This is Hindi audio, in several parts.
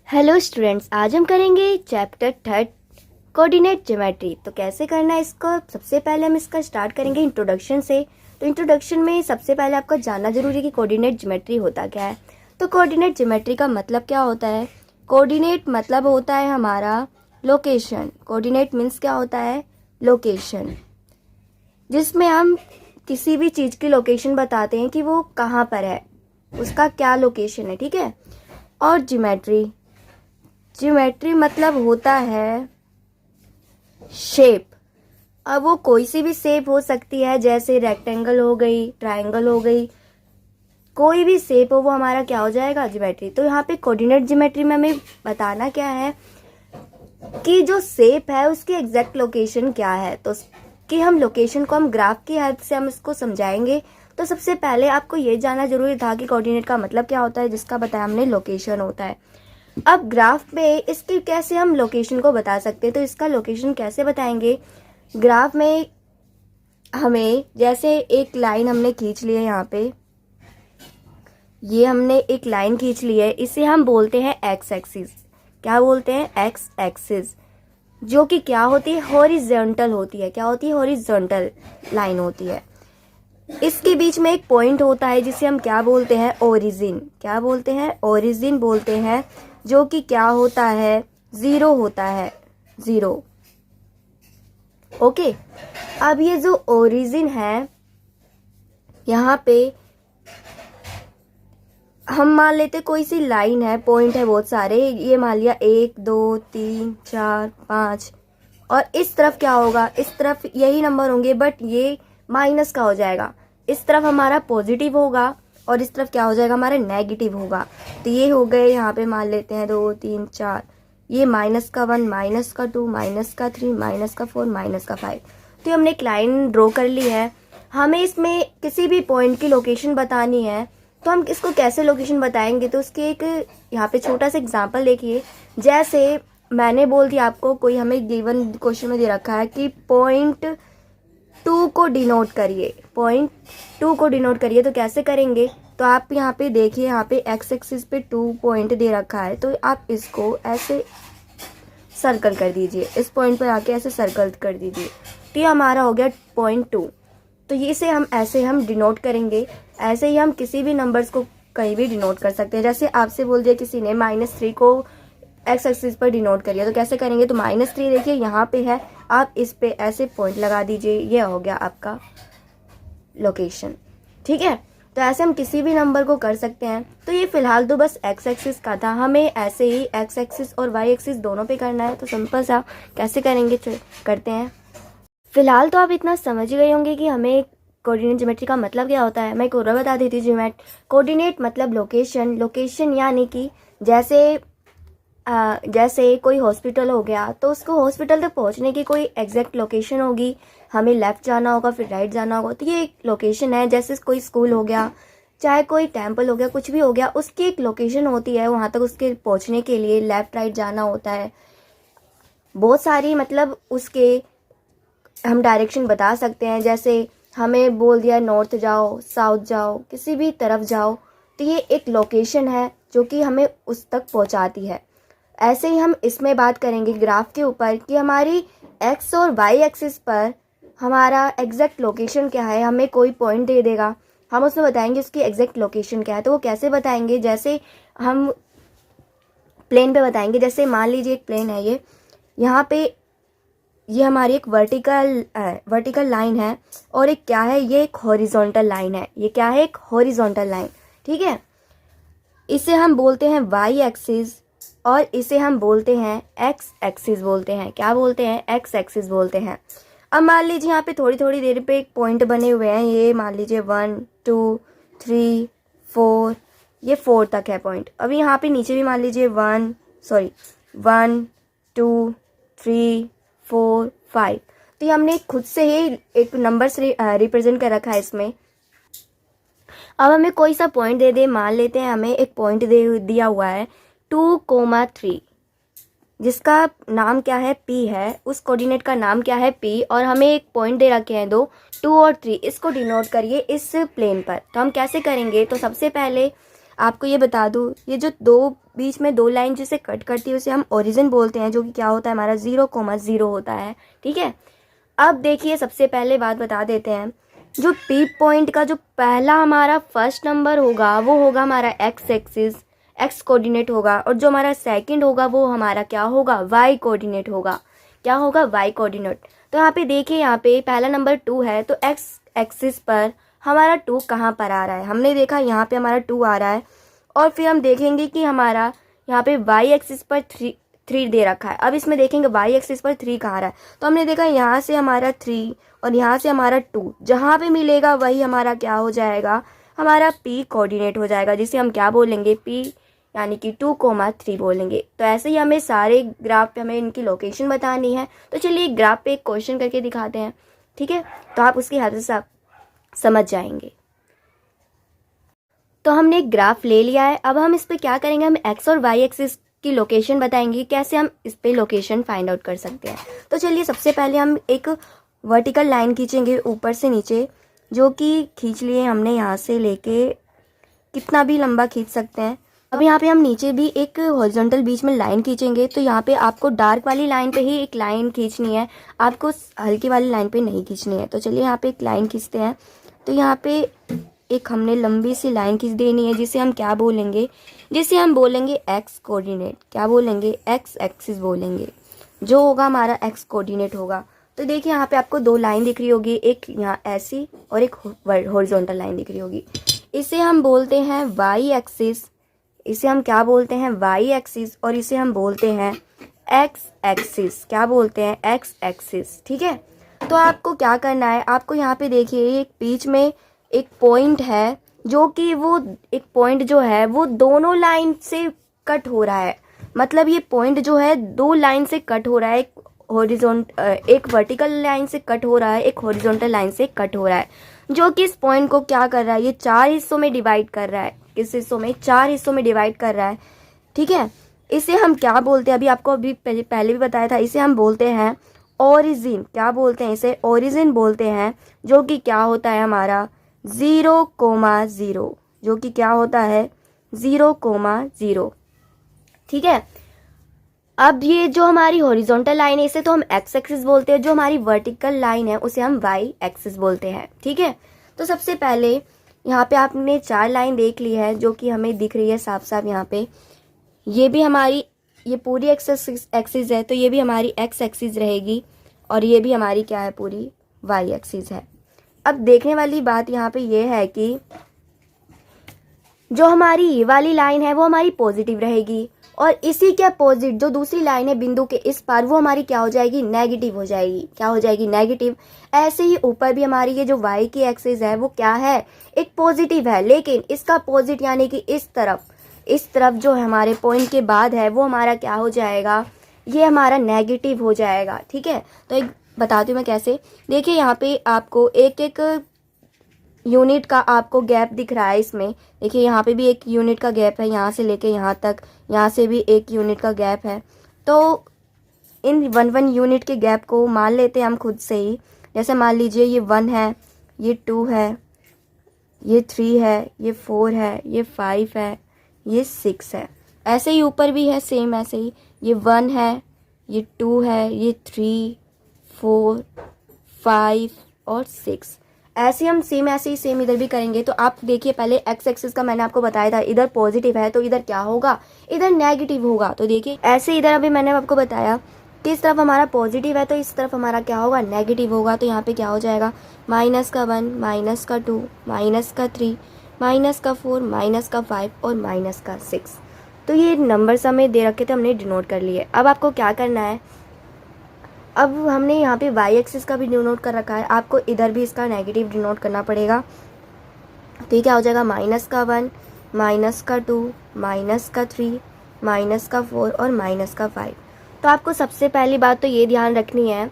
हेलो स्टूडेंट्स, आज हम करेंगे चैप्टर 3 कोऑर्डिनेट ज्योमेट्री। तो कैसे करना है इसको, सबसे पहले हम इसका स्टार्ट करेंगे इंट्रोडक्शन से। तो इंट्रोडक्शन में सबसे पहले आपको जानना जरूरी है कि कोऑर्डिनेट ज्योमेट्री होता क्या है। तो कोऑर्डिनेट ज्योमेट्री का मतलब क्या होता है? कोऑर्डिनेट मतलब होता है हमारा लोकेशन। कोऑर्डिनेट मीन्स क्या होता है? लोकेशन, जिसमें हम किसी भी चीज़ की लोकेशन बताते हैं कि वो कहाँ पर है, उसका क्या लोकेशन है, ठीक है। और ज्योमेट्री मतलब होता है शेप। अब वो कोई सी भी शेप हो सकती है, जैसे रेक्टेंगल हो गई, ट्रायंगल हो गई, कोई भी शेप हो वो हमारा क्या हो जाएगा? ज्योमेट्री। तो यहाँ पे कोऑर्डिनेट ज्योमेट्री में हमें बताना क्या है कि जो शेप है उसकी एग्जैक्ट लोकेशन क्या है। तो कि हम लोकेशन को हम ग्राफ की हेल्प से हम इसको समझाएंगे। तो सबसे पहले आपको ये जानना जरूरी था कि कोऑर्डिनेट का मतलब क्या होता है, जिसका बताया हमने लोकेशन होता है। अब ग्राफ में इसकी कैसे हम लोकेशन को बता सकते हैं, तो इसका लोकेशन कैसे बताएंगे? ग्राफ में हमें जैसे एक लाइन हमने खींच ली है, यहाँ पे ये हमने एक लाइन खींच ली है, इसे हम बोलते हैं एक्स एक्सिस। क्या बोलते हैं? एक्स एक्सिस, जो कि क्या होती है? हॉरिजॉन्टल होती है। क्या होती है? हॉरिजॉन्टल लाइन होती है। इसके बीच में एक पॉइंट होता है जिसे हम क्या बोलते हैं? ओरिजिन। क्या बोलते हैं? ओरिजिन बोलते हैं, जो कि क्या होता है? जीरो होता है, जीरो। ओके, अब ये जो ओरिजिन है, यहाँ पे हम मान लेते कोई सी लाइन है, पॉइंट है बहुत सारे, ये मान लिया 1 2 3 4 5, और इस तरफ क्या होगा? इस तरफ यही नंबर होंगे, बट ये माइनस का हो जाएगा। इस तरफ हमारा पॉजिटिव होगा और इस तरफ क्या हो जाएगा? हमारा नेगेटिव होगा। तो ये हो गए, यहाँ पे मान लेते हैं 2 3 4, ये -1 -2 -3 -4 -5। तो हमने एक लाइन ड्रॉ कर ली है। हमें इसमें किसी भी पॉइंट की लोकेशन बतानी है, तो हम इसको कैसे लोकेशन बताएंगे? तो उसके एक यहाँ पे छोटा सा एग्जांपल देखिए। जैसे मैंने बोल दिया आपको, कोई हमें गिवन क्वेश्चन में दे रखा है कि पॉइंट 2 को डिनोट करिए, पॉइंट 2 को डिनोट करिए। तो कैसे करेंगे? तो आप यहाँ पे देखिए, यहाँ पे एक्स एक्सिस पे 2 पॉइंट दे रखा है, तो आप इसको ऐसे सर्कल कर दीजिए, इस पॉइंट पर आके ऐसे सर्कल कर दीजिए। तो ये हमारा हो गया पॉइंट 2। तो ये से हम ऐसे हम डिनोट करेंगे। ऐसे ही हम किसी भी नंबर्स को कहीं भी डिनोट कर सकते हैं। जैसे आपसे बोल दिया किसी ने -3 को एक्स एक्सिस पर डिनोट करिए, तो कैसे करेंगे? तो -3 देखिए यहाँ पे है, आप इस पे ऐसे पॉइंट लगा दीजिए, ये हो गया आपका लोकेशन, ठीक है। तो ऐसे हम किसी भी नंबर को कर सकते हैं। तो ये फिलहाल तो बस एक्स एक्सिस का था, हमें ऐसे ही एक्स एक्सिस और वाई एक्सिस दोनों पे करना है। तो सिंपल सा कैसे करेंगे, करते हैं। फिलहाल तो आप इतना समझ ही गए होंगे कि हमें कोऑर्डिनेट ज्योमेट्री का मतलब क्या होता है। मैं एक और बता देती हूँ। कोऑर्डिनेट मतलब लोकेशन। लोकेशन यानी कि जैसे कोई हॉस्पिटल हो गया, तो उसको हॉस्पिटल तक पहुंचने की कोई एग्जैक्ट लोकेशन होगी। हमें लेफ्ट जाना होगा, फिर राइट जाना होगा, तो ये एक लोकेशन है। जैसे कोई स्कूल हो गया, चाहे कोई टेम्पल हो गया, कुछ भी हो गया, उसकी एक लोकेशन होती है। वहाँ तक उसके पहुँचने के लिए लेफ्ट राइट जाना होता है। बहुत सारी मतलब उसके हम डायरेक्शन बता सकते हैं। जैसे हमें बोल दिया नॉर्थ जाओ, साउथ जाओ, किसी भी तरफ जाओ, तो ये एक लोकेशन है जो कि हमें उस तक पहुंचाती है। ऐसे ही हम इसमें बात करेंगे ग्राफ के ऊपर कि हमारी एक्स और वाई एक्सिस पर हमारा एग्जैक्ट लोकेशन क्या है। हमें कोई पॉइंट दे देगा, हम उसमें बताएंगे उसकी एग्जैक्ट लोकेशन क्या है। तो वो कैसे बताएंगे? जैसे हम प्लेन पे बताएंगे। जैसे मान लीजिए एक प्लेन है, ये यहाँ पे ये हमारी एक वर्टिकल लाइन है, और एक क्या है? ये एक हॉरिजॉन्टल लाइन है। ये क्या है? एक हॉरिजॉन्टल लाइन, ठीक है। इसे हम बोलते हैं वाई एक्सिस, और इसे हम बोलते हैं एक्स एक्सिस बोलते हैं। क्या बोलते हैं? एक्स एक्सिस बोलते हैं। अब मान लीजिए यहाँ पे थोड़ी थोड़ी देर पे एक पॉइंट बने हुए हैं। ये मान लीजिए 1 2 3 4, ये 4 तक है पॉइंट। अभी यहाँ पे नीचे भी मान लीजिए 1 2 3 4 5। तो ये हमने खुद से ही एक नंबर से रिप्रेजेंट कर रखा है इसमें। अब हमें कोई सा पॉइंट दे दे, मान लेते हैं हमें एक पॉइंट दे दिया हुआ है 2,3, जिसका नाम क्या है? P है। उस कोऑर्डिनेट का नाम क्या है? P। और हमें एक पॉइंट दे रखे हैं 2 और 3, इसको डिनोट करिए इस प्लेन पर। तो हम कैसे करेंगे? तो सबसे पहले आपको ये बता दूं, ये जो 2 बीच में दो लाइन जिसे कट करती है उसे हम ओरिजिन बोलते हैं, जो कि क्या होता है हमारा 0,0 होता है। ठीक है, अब देखिए सबसे पहले बात बता देते हैं, जो पी पॉइंट का जो पहला हमारा फर्स्ट नंबर होगा वो होगा हमारा एक्स एक्सिस, एक्स कोऑर्डिनेट होगा, और जो हमारा सेकंड होगा वो हमारा क्या होगा, वाई कोऑर्डिनेट होगा। क्या होगा, वाई कोऑर्डिनेट। तो यहाँ पे देखिए, यहाँ पे पहला नंबर 2 है, तो एक्स एक्सिस पर हमारा 2 कहाँ पर आ रहा है, हमने देखा यहाँ पे हमारा 2 आ रहा है, और फिर हम देखेंगे कि हमारा यहाँ पे वाई एक्सिस पर 3 दे रखा है। अब इसमें देखेंगे वाई एक्सिस पर 3 कहाँ रहा है, तो हमने देखा यहाँ से हमारा 3 और यहाँ से हमारा 2, जहाँ पे मिलेगा वही हमारा क्या हो जाएगा, हमारा पी कोऑर्डिनेट हो जाएगा, जिसे हम क्या बोलेंगे, पी यानी कि 2,3 बोलेंगे। तो ऐसे ही हमें सारे ग्राफ पे हमें इनकी लोकेशन बतानी है। तो चलिए ग्राफ पे एक क्वेश्चन करके दिखाते हैं, ठीक है, तो आप उसकी हेल्प से समझ जाएंगे। तो हमने एक ग्राफ ले लिया है, अब हम इस पे क्या करेंगे, हम एक्स और वाई एक्सिस की लोकेशन बताएंगे, कैसे हम इस पे लोकेशन फाइंड आउट कर सकते हैं। तो चलिए सबसे पहले हम एक वर्टिकल लाइन खींचेंगे ऊपर से नीचे, जो कि खींच लिए हमने यहाँ से लेके, कितना भी लंबा खींच सकते हैं। अब यहाँ पे हम नीचे भी एक हॉरिजॉन्टल बीच में लाइन खींचेंगे, तो यहाँ पे आपको डार्क वाली लाइन पे ही एक लाइन खींचनी है, आपको हल्की वाली लाइन पे नहीं खींचनी है। तो चलिए यहाँ पे एक लाइन खींचते हैं। तो यहाँ पे एक हमने लंबी सी लाइन खींच देनी है, जिसे हम क्या बोलेंगे, जिसे हम बोलेंगे एक्स कोऑर्डिनेट। क्या बोलेंगे, एक्स एक्सिस बोलेंगे, जो होगा हमारा एक्स कोऑर्डिनेट होगा। तो देखिए यहाँ पे आपको 2 लाइन दिख रही होगी, एक यहाँ ऐसी और एक हॉरिजॉन्टल लाइन दिख रही होगी। इसे हम बोलते हैं वाई एक्सिस, इसे हम क्या बोलते हैं, वाई एक्सिस, और इसे हम बोलते हैं एक्स एक्सिस। क्या बोलते हैं, एक्स एक्सिस। ठीक है, तो आपको क्या करना है, आपको यहाँ पे देखिए एक बीच में एक पॉइंट है, जो कि वो एक पॉइंट जो है वो दोनों लाइन से कट हो रहा है। मतलब ये पॉइंट जो है 2 लाइन से कट हो रहा है, एक वर्टिकल लाइन से कट हो रहा है, एक हॉरिजॉन्टल लाइन से कट हो रहा है, जो कि इस पॉइंट को क्या कर रहा है, ये 4 हिस्सों में डिवाइड कर रहा है। किस हिस्सों में, 4 हिस्सों में डिवाइड कर रहा है। ठीक है, इसे हम क्या बोलते हैं, अभी आपको अभी पहले भी बताया था, इसे हम बोलते हैं ओरिजिन। क्या बोलते हैं, इसे ओरिजिन बोलते हैं, जो कि क्या होता है हमारा 0,0, जो कि क्या होता है 0,0। ठीक है, अब ये जो हमारी हॉरिजॉन्टल लाइन है इसे तो हम एक्स एक्सिस बोलते हैं, जो हमारी वर्टिकल लाइन है उसे हम वाई एक्सिस बोलते हैं। ठीक है, तो सबसे पहले यहाँ पे आपने 4 लाइन देख ली है, जो कि हमें दिख रही है साफ साफ यहाँ पे। ये भी हमारी, ये पूरी एक्स एक्सिस है, तो ये भी हमारी एक्स एक्सिस रहेगी, और ये भी हमारी क्या है, पूरी वाई एक्सिस है। अब देखने वाली बात यहाँ पे ये है कि जो हमारी ये वाली लाइन है वो हमारी पॉजिटिव रहेगी, और इसी के अपोजिट जो दूसरी लाइन है बिंदु के इस पार, वो हमारी क्या हो जाएगी, नेगेटिव हो जाएगी। क्या हो जाएगी, नेगेटिव। ऐसे ही ऊपर भी हमारी ये जो वाई की एक्सिस है वो क्या है, एक पॉजिटिव है, लेकिन इसका अपोजिट यानी कि इस तरफ जो हमारे पॉइंट के बाद है वो हमारा क्या हो जाएगा, ये हमारा नेगेटिव हो जाएगा। ठीक है, तो एक बताती हूँ मैं कैसे। देखिए यहाँ पे आपको एक एक यूनिट का आपको गैप दिख रहा है इसमें। देखिए यहाँ पे भी एक यूनिट का गैप है, यहाँ से लेके यहाँ तक, यहाँ से भी एक यूनिट का गैप है। तो इन 1 यूनिट के गैप को मान लेते हैं हम खुद से ही। जैसे मान लीजिए ये 1 है, ये 2 है, ये 3 है, ये 4 है, ये 5 है, ये 6 है। ऐसे ही ऊपर भी है सेम ऐसे ही, ये 1 है, ये 2 है, ये 3, 4, 5 और 6। ऐसे हम ऐसे ही सेम इधर भी करेंगे। तो आप देखिए पहले एक्स एक्सिस का मैंने आपको बताया था, इधर पॉजिटिव है तो इधर क्या होगा, इधर नेगेटिव होगा। तो देखिए ऐसे इधर अभी मैंने आपको बताया कि इस तरफ हमारा पॉजिटिव है तो इस तरफ हमारा क्या होगा, नेगेटिव होगा। तो यहाँ पे क्या हो जाएगा, -1, -2, -3, -4, -5 और -6। तो ये नंबर्स हमें दे रखे थे, हमने डिनोट कर लिए। अब आपको क्या करना है, अब हमने यहाँ पे वाई एक्सिस का भी डिनोट कर रखा है, आपको इधर भी इसका नेगेटिव डिनोट करना पड़ेगा। तो ये क्या हो जाएगा, -1, -2, -3, -4 और -5। तो आपको सबसे पहली बात तो ये ध्यान रखनी है,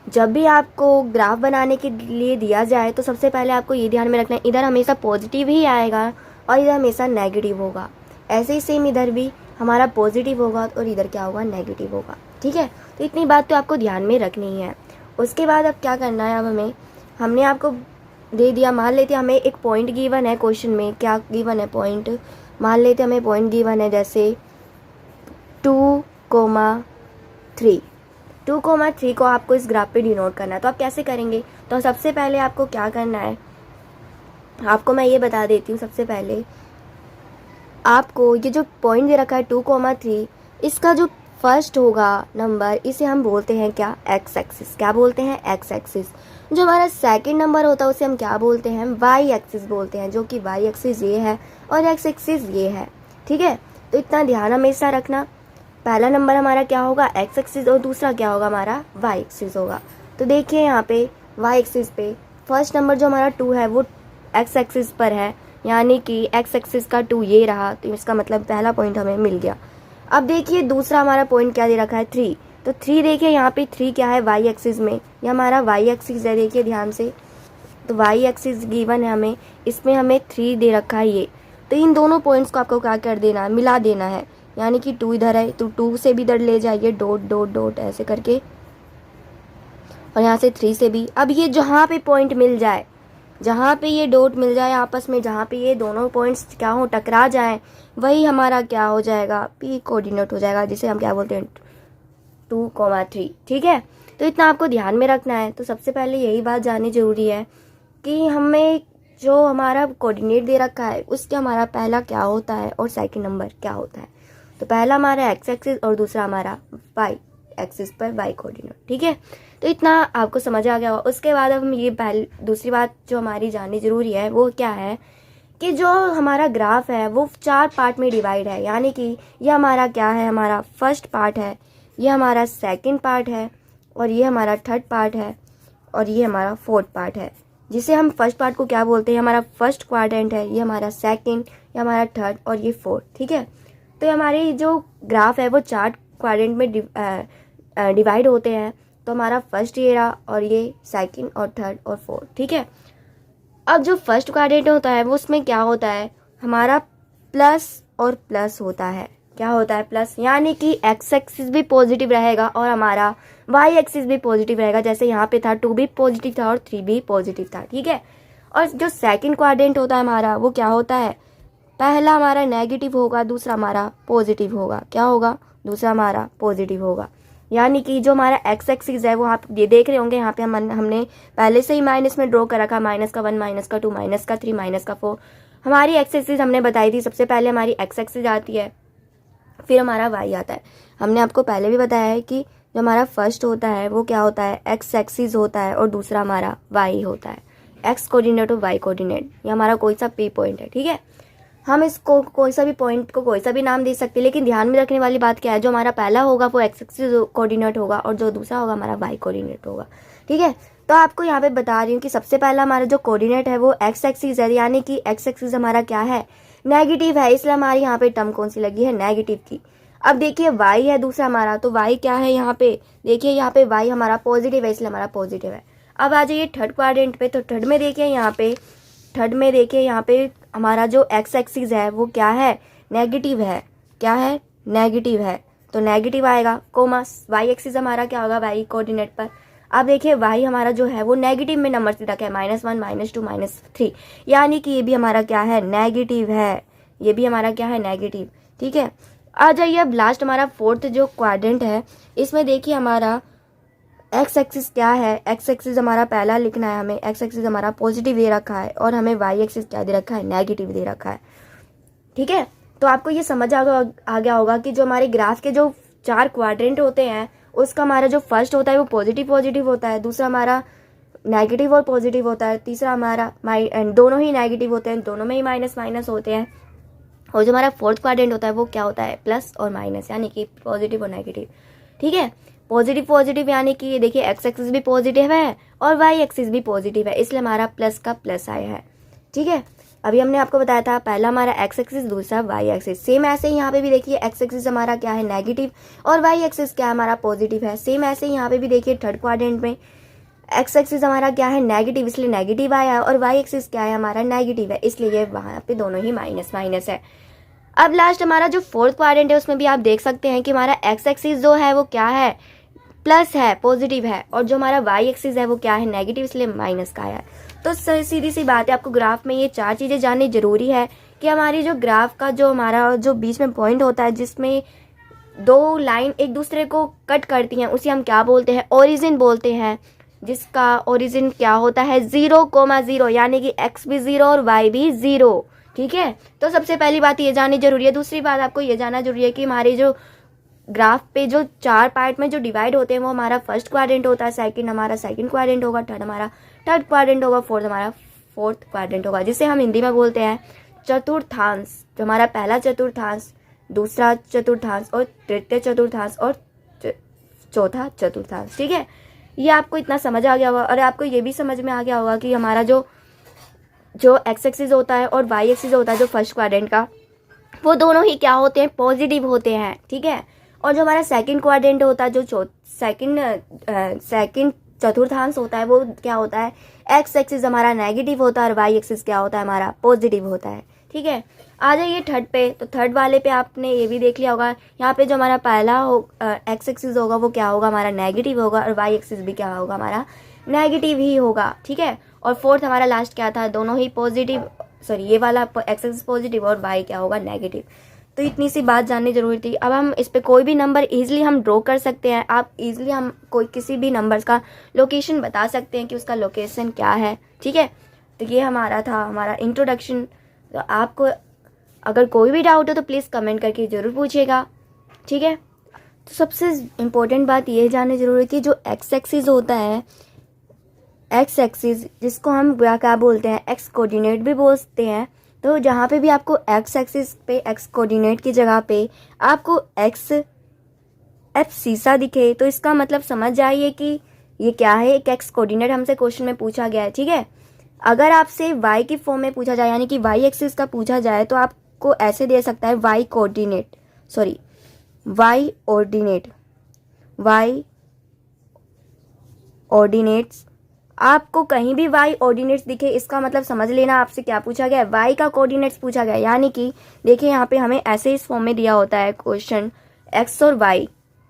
जब भी आपको ग्राफ बनाने के लिए दिया जाए तो सबसे पहले आपको ये ध्यान में रखना है, इधर हमेशा पॉजिटिव ही आएगा और इधर हमेशा नेगेटिव होगा। ऐसे ही सेम इधर भी हमारा पॉजिटिव होगा और इधर क्या होगा, नेगेटिव होगा। ठीक है, तो इतनी बात तो आपको ध्यान में रखनी है। उसके बाद अब क्या करना है, अब हमने आपको दे दिया, मान लेते हैं हमें एक पॉइंट गिवन है क्वेश्चन में। क्या गिवन है, पॉइंट मान लेते हैं हमें पॉइंट गिवन है, जैसे 2,3। 2,3 को आपको इस ग्राफ पे डिनोट करना है। तो आप कैसे करेंगे? तो सबसे पहले आपको क्या करना है, आपको मैं ये बता देती हूँ। सबसे पहले आपको ये जो पॉइंट दे रखा है 2,3, इसका जो फर्स्ट होगा नंबर, इसे हम बोलते हैं क्या? X axis. क्या बोलते हैं? X axis. जो हमारा सेकंड नंबर होता है उसे हम क्या बोलते हैं? वाई एक्सिस बोलते हैं, जो कि वाई एक्सिस ये है और एक्स एक्सिस ये है। ठीक है, तो इतना ध्यान हमेशा रखना। पहला नंबर हमारा क्या होगा? एक्स एक्सिस, और दूसरा क्या होगा? हमारा वाई एक्सिस होगा। तो देखिए यहाँ पे वाई एक्सिस पे फर्स्ट नंबर जो हमारा 2 है वो एक्स एक्सिस पर है, यानी कि एक्स एक्सिस का 2 ये रहा, तो इसका मतलब पहला पॉइंट हमें मिल गया। अब देखिए दूसरा हमारा पॉइंट क्या दे रखा है? 3। तो 3 देखिए यहाँ पे 3 क्या है? वाई एक्सिस में, ये हमारा वाई एक्सिस है, देखिए ध्यान से। तो वाई एक्सिस गिवन है हमें, इसमें हमें 3 दे रखा है ये। तो इन दोनों पॉइंट्स को आपको क्या कर देना है? मिला देना है, यानी कि 2 इधर है तो 2 से भी इधर ले जाइए, डॉट डॉट डॉट ऐसे करके, और यहाँ से 3 से भी। अब ये जहाँ पे पॉइंट मिल जाए, जहाँ पे ये डॉट मिल जाए आपस में, जहाँ पे ये दोनों पॉइंट्स क्या हो? टकरा जाएं, वही हमारा क्या हो जाएगा? पी कोऑर्डिनेट हो जाएगा, जिसे हम क्या बोलते हैं? 2,3। ठीक है, तो इतना आपको ध्यान में रखना है। तो सबसे पहले यही बात जाननी जरूरी है कि हमें जो हमारा कोऑर्डिनेट दे रखा है उसका हमारा पहला क्या होता है और सेकंड नंबर क्या होता है। तो पहला हमारा एक्स एक्सिस और दूसरा हमारा वाई एक्सिस पर वाई कोऑर्डिनेट। ठीक है, तो इतना आपको समझ आ गया होगा। उसके बाद अब हम ये दूसरी बात जो हमारी जाननी जरूरी है वो क्या है कि जो हमारा ग्राफ है वो 4 पार्ट में डिवाइड है, यानी कि ये हमारा क्या है? हमारा फर्स्ट पार्ट है, ये हमारा सेकंड पार्ट है, और ये हमारा थर्ड पार्ट है, और ये हमारा फोर्थ पार्ट है। जिसे हम फर्स्ट पार्ट को क्या बोलते हैं? हमारा फर्स्ट क्वाड्रेंट है, ये हमारा सेकंड, ये हमारा थर्ड, और ये फोर्थ। ठीक है, तो हमारी जो ग्राफ है वो 4 क्वाड्रेंट में डिवाइड होते हैं। तो हमारा फर्स्ट ये रहा, और ये सेकंड और थर्ड और फोर्थ। ठीक है, अब जो फर्स्ट क्वाड्रेंट होता है वो उसमें क्या होता है? हमारा प्लस और प्लस होता है। क्या होता है? प्लस, यानी कि एक्स एक्सिस भी पॉजिटिव रहेगा और हमारा वाई एक्सिस भी पॉजिटिव रहेगा। जैसे यहाँ पे था 2 भी पॉजिटिव था और 3 भी पॉजिटिव था। ठीक है, और जो सेकंड क्वाड्रेंट होता है हमारा वो क्या होता है? पहला हमारा नेगेटिव होगा, दूसरा हमारा पॉजिटिव होगा। क्या होगा? दूसरा हमारा पॉजिटिव होगा। यानी कि जो हमारा एक्स एक्सिस है वो आप ये देख रहे होंगे, यहाँ पे हमने पहले से ही माइनस में ड्रॉ कर रखा, -1, -2, -3, -4। हमारी एक्स एक्सिस हमने बताई थी, सबसे पहले हमारी एक्स एक्सिस आती है, फिर हमारा वाई आता है। हमने आपको पहले भी बताया है कि जो हमारा फर्स्ट होता है वो क्या होता है? एक्स एक्सिस होता है, और दूसरा हमारा वाई होता है। एक्स कोऑर्डिनेट और वाई कोऑर्डिनेट, ये हमारा कोई सा पी पॉइंट है। ठीक है, हम इसको कोई सा भी पॉइंट को कोई सा भी नाम दे सकते हैं, लेकिन ध्यान में रखने वाली बात क्या है? जो हमारा पहला होगा वो एक्स एक्सिस कोऑर्डिनेट होगा, और जो दूसरा होगा हमारा वाई कोऑर्डिनेट होगा। ठीक है, तो आपको यहाँ पे बता रही हूँ कि सबसे पहला हमारा जो कोऑर्डिनेट है वो एक्स एक्सिस है, यानी कि एक्स एक्सिस हमारा क्या है? नेगेटिव है, इसलिए हमारी यहाँ पे टर्म कौन सी लगी है? नेगेटिव की। अब देखिए वाई है दूसरा हमारा, तो वाई क्या है यहाँ पे? देखिए यहाँ पे वाई हमारा पॉजिटिव है, इसलिए हमारा पॉजिटिव है। अब आ जाइए थर्ड क्वाड्रेंट पे, तो थर्ड में देखिए यहाँ पे हमारा जो एक्स एक्सिस है वो क्या है? नेगेटिव है। क्या है? नेगेटिव है, तो नेगेटिव आएगा, कोमा वाई एक्सिस हमारा क्या होगा? वाई कोऑर्डिनेट पर। अब देखिए वाई हमारा जो है वो नेगेटिव में नंबर से रखा है, -1, -2, -3, यानी कि ये भी हमारा क्या है? नेगेटिव है। ये भी हमारा क्या है? नेगेटिव। ठीक है, आ जाइए अब लास्ट हमारा फोर्थ जो क्वाड्रेंट है, इसमें देखिए हमारा एक्स एक्सिस क्या है? एक्स एक्सिस हमारा पहला लिखना है हमें, एक्स एक्सिस हमारा पॉजिटिव दे रखा है, और हमें वाई एक्सिस क्या दे रखा है? नेगेटिव दे रखा है। ठीक है, तो आपको ये समझ आ गया होगा कि जो हमारे ग्राफ के जो 4 क्वाड्रेंट होते हैं उसका हमारा जो फर्स्ट होता है वो पॉजिटिव होता है, दूसरा हमारा नेगेटिव और पॉजिटिव होता है, तीसरा हमारा दोनों ही नेगेटिव होते हैं, दोनों में ही माइनस होते हैं, और जो हमारा फोर्थ क्वाड्रेंट होता है वो क्या होता है? प्लस और माइनस, यानी कि पॉजिटिव और नेगेटिव। ठीक है, पॉजिटिव यानी कि ये देखिए एक्स एक्सिस भी पॉजिटिव है और वाई एक्सिस भी पॉजिटिव है, इसलिए हमारा प्लस का प्लस आया है। ठीक है, अभी हमने आपको बताया था पहला हमारा एक्स एक्सिस, दूसरा वाई एक्सिस। सेम ऐसे ही यहाँ पे भी देखिए एक्स एक्सिस हमारा क्या है? नेगेटिव, और वाई एक्सिस क्या है? हमारा पॉजिटिव है। सेम ऐसे ही यहाँ पे भी देखिए थर्ड क्वाड्रेंट में एक्स एक्सिस हमारा क्या है? नेगेटिव, इसलिए नेगेटिव आया, और वाई एक्सिस क्या है? हमारा नेगेटिव है, इसलिए ये वहाँ पे दोनों ही माइनस है। अब लास्ट हमारा जो फोर्थ क्वाड्रेंट है उसमें भी आप देख सकते हैं कि हमारा एक्स एक्सिस जो है वो क्या है? प्लस है, पॉजिटिव है, और जो हमारा वाई एक्सिस है वो क्या है? नेगेटिव, इसलिए माइनस का आया है। तो सीधी सी बात है, आपको ग्राफ में ये 4 चीज़ें जाननी जरूरी है कि हमारी जो ग्राफ का जो हमारा जो बीच में पॉइंट होता है जिसमें दो लाइन एक दूसरे को कट करती हैं उसे हम क्या बोलते हैं, ओरिजिन बोलते हैं, जिसका ओरिजिन क्या होता है 0,0, यानी कि x भी 0 और y भी 0। ठीक है, तो सबसे पहली बात ये जाननी जरूरी है। दूसरी बात आपको ये जानना जरूरी है कि हमारे जो ग्राफ पे जो 4 पार्ट में जो डिवाइड होते हैं वो हमारा फर्स्ट क्वाड्रेंट होता है, सेकंड हमारा सेकंड क्वाड्रेंट होगा, थर्ड हमारा थर्ड क्वाड्रेंट होगा, फोर्थ हमारा फोर्थ क्वाड्रेंट होगा, जिसे हम हिंदी में बोलते हैं चतुर्थांश। जो हमारा पहला चतुर्थांश, दूसरा चतुर्थांश और तृतीय चतुर्थांश और चौथा चतुर्थांश। ठीक है, ये आपको इतना समझ आ गया होगा। और आपको ये भी समझ में आ गया होगा कि हमारा जो एक्स एक्सिस होता है और वाई एक्सिस होता है जो फर्स्ट क्वाड्रेंट का, वो दोनों ही क्या होते हैं, पॉजिटिव होते हैं। ठीक है, और जो हमारा सेकंड क्वाड्रेंट होता है, जो सेकंड चतुर्थांश होता है, वो क्या होता है, एक्स एक्सिस हमारा नेगेटिव होता है और वाई एक्सिस क्या होता है, हमारा पॉजिटिव होता है। ठीक है, आ जाइए थर्ड पे। तो थर्ड वाले पे आपने ये भी देख लिया होगा, यहाँ पे जो हमारा पहला एक्स एक्सिस होगा वो क्या होगा, हमारा नेगेटिव होगा, और वाई एक्सिस भी क्या होगा, हमारा नेगेटिव ही होगा। ठीक है, और फोर्थ हमारा लास्ट क्या था, दोनों ही पॉजिटिव, सॉरी ये वाला एक्स एक्सिस पॉजिटिव और वाई क्या होगा, नेगेटिव। तो इतनी सी बात जाननी जरूरी थी। अब हम इस पे कोई भी नंबर इजीली हम ड्रॉ कर सकते हैं। आप इजीली हम कोई किसी भी नंबर का लोकेशन बता सकते हैं कि उसका लोकेशन क्या है। ठीक है, तो ये हमारा था हमारा इंट्रोडक्शन। तो आपको अगर कोई भी डाउट हो तो प्लीज़ कमेंट करके ज़रूर पूछिएगा। ठीक है, तो सबसे इम्पोर्टेंट बात ये जाननी जरूरी है कि जो एक्स एक्सिस होता है, एक्स एक्सिस जिसको हम क्या बोलते हैं, एक्स कोऑर्डिनेट भी बोलते हैं। तो जहाँ पे भी आपको एक्स एक्सिस पे एक्स कोऑर्डिनेट की जगह पे आपको एक्स एब्सिसा दिखे तो इसका मतलब समझ जाइए कि ये क्या है, एक एक्स कोऑर्डिनेट हमसे क्वेश्चन में पूछा गया है। ठीक है, अगर आपसे वाई की फॉर्म में पूछा जाए, यानी कि वाई एक्सिस का पूछा जाए, तो आपको ऐसे दे सकता है Y coordinate, sorry Y ordinate, Y ordinates. आपको कहीं भी वाई ऑर्डिनेट्स दिखे इसका मतलब समझ लेना आपसे क्या पूछा गया है, वाई का कोऑर्डिनेट्स पूछा गया है। यानी कि देखिए यहाँ पे हमें ऐसे इस फॉर्म में दिया होता है क्वेश्चन, एक्स और वाई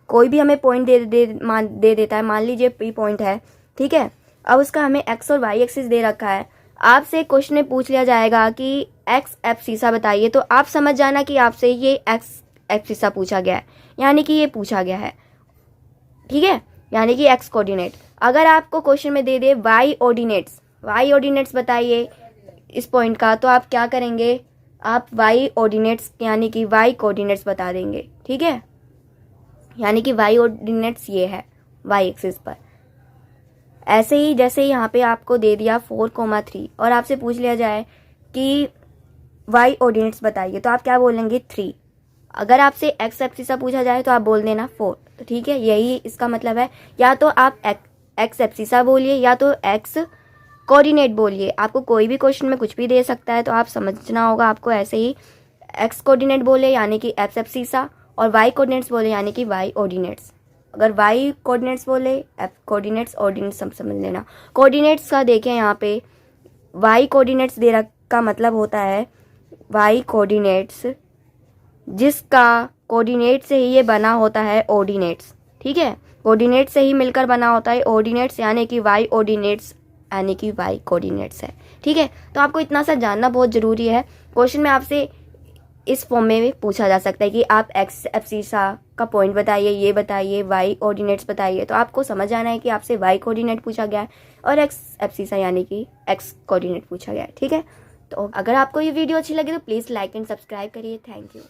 कोई भी हमें पॉइंट दे देता है, मान लीजिए पी पॉइंट है। ठीक है, अब उसका हमें एक्स और वाई एक्सिस दे रखा है। आपसे क्वेश्चन में पूछ लिया जाएगा कि एक्स एब्सिसा बताइए, तो आप समझ जाना कि आपसे ये एक्स एब्सिसा पूछा गया है, यानी कि ये पूछा गया है। ठीक है, यानी कि एक्स कोऑर्डिनेट। अगर आपको क्वेश्चन में दे दे वाई ऑर्डिनेट्स बताइए इस पॉइंट का, तो आप क्या करेंगे, आप वाई ऑर्डिनेट्स यानी कि वाई कोऑर्डिनेट्स बता देंगे। ठीक है, यानी कि वाई ऑर्डिनेट्स ये है वाई एक्सिस पर। ऐसे ही जैसे यहाँ पे आपको दे दिया 4,3 और आपसे पूछ लिया जाए कि वाई ऑर्डिनेट्स बताइए, तो आप क्या बोलेंगे 3। अगर आपसे एक्स एब्सिसा पूछा जाए तो आप बोल देना 4। तो ठीक है, यही इसका मतलब है। या तो आप एक्स एब्सिसा बोलिए या तो एक्स कोऑर्डिनेट बोलिए। आपको कोई भी क्वेश्चन में कुछ भी दे सकता है, तो आप समझना होगा आपको ऐसे ही एक्स कोऑर्डिनेट बोले यानी कि एक्स एब्सिसा, और वाई कोऑर्डिनेट्स बोले यानी कि वाई ऑर्डिनेट्स। अगर वाई कोऑर्डिनेट्स बोले एफ कोऑर्डिनेट्स, ऑर्डिनेट्स सब समझ लेना। कोऑर्डिनेट्स का देखें यहाँ पे वाई कोऑर्डिनेट्स दे रखा मतलब होता है वाई कोऑर्डिनेट्स जिसका कोऑर्डिनेट से ही ये बना होता है ऑर्डिनेट्स। ठीक है, कोऑर्डिनेट से ही मिलकर बना होता है ऑर्डिनेट्स, यानी कि वाई ऑर्डिनेट्स यानी कि वाई कोऑर्डिनेट्स है। ठीक है, तो आपको इतना सा जानना बहुत ज़रूरी है। क्वेश्चन में आपसे इस फॉर्म में भी पूछा जा सकता है कि आप एक्स एब्सिसा का पॉइंट बताइए, ये बताइए, वाई ऑर्डिनेट्स बताइए। तो आपको समझ आना है कि आपसे वाई कोऑर्डिनेट पूछा गया है और एक्स एब्सिसा यानी कि एक्स कोऑर्डिनेट पूछा गया है। ठीक है, तो अगर आपको ये वीडियो अच्छी लगी तो प्लीज़ लाइक एंड सब्सक्राइब करिए। Thank you.